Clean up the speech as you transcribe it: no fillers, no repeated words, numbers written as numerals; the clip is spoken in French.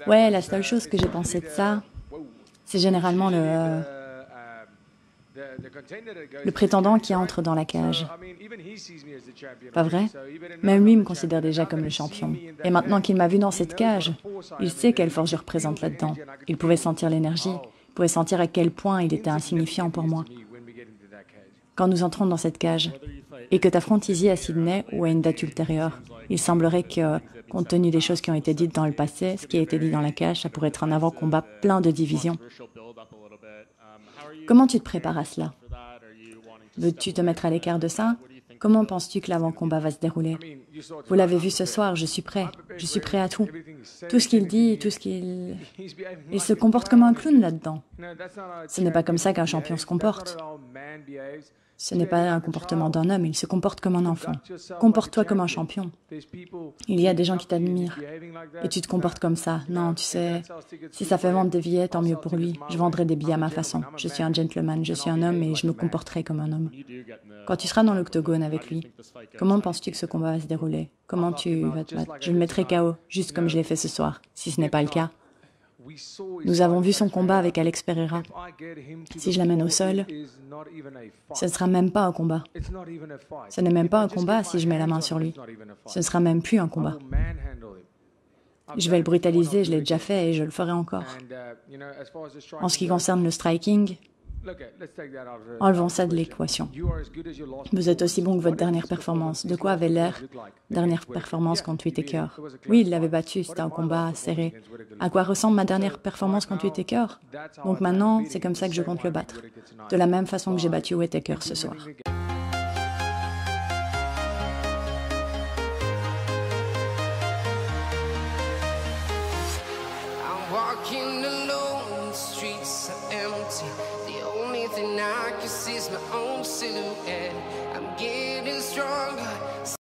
Ouais, la seule chose que j'ai pensé de ça, c'est généralement le prétendant qui entre dans la cage. Pas vrai? Même lui me considère déjà comme le champion. Et maintenant qu'il m'a vu dans cette cage, il sait quelle force je représente là-dedans. Il pouvait sentir l'énergie, il pouvait sentir à quel point il était insignifiant pour moi. Quand nous entrons dans cette cage, et que tu affrontes Izzy à Sydney ou à une date ultérieure, il semblerait que, compte tenu des choses qui ont été dites dans le passé, ce qui a été dit dans la cage, ça pourrait être un avant-combat plein de divisions. Comment tu te prépares à cela? Veux-tu te mettre à l'écart de ça? Comment penses-tu que l'avant-combat va se dérouler? Vous l'avez vu ce soir, je suis prêt. Je suis prêt à tout. Tout ce qu'il dit, tout ce qu'il... Il se comporte comme un clown là-dedans. Ce n'est pas comme ça qu'un champion se comporte. Ce n'est pas un comportement d'un homme, il se comporte comme un enfant. Comporte-toi comme un champion. Il y a des gens qui t'admirent. Et tu te comportes comme ça. Non, tu sais, si ça fait vendre des billets, tant mieux pour lui. Je vendrai des billets à ma façon. Je suis un gentleman, je suis un homme et je me comporterai comme un homme. Quand tu seras dans l'octogone avec lui, comment penses-tu que ce combat va se dérouler? Comment tu vas te battre? Je le mettrai KO, juste comme je l'ai fait ce soir. Si ce n'est pas le cas, nous avons vu son combat avec Alex Pereira. Si je l'amène au sol, ce ne sera même pas un combat. Ce n'est même pas un combat si je mets la main sur lui. Ce ne sera même plus un combat. Je vais le brutaliser, je l'ai déjà fait et je le ferai encore. En ce qui concerne le striking, enlevons ça de l'équation. Vous êtes aussi bon que votre dernière performance. De quoi avait l'air dernière performance contre Whittaker? Oui, il l'avait battu, c'était un combat serré. À quoi ressemble ma dernière performance contre Whittaker? Donc maintenant, c'est comme ça que je compte le battre. De la même façon que j'ai battu Whittaker ce soir. I can see is my own silhouette.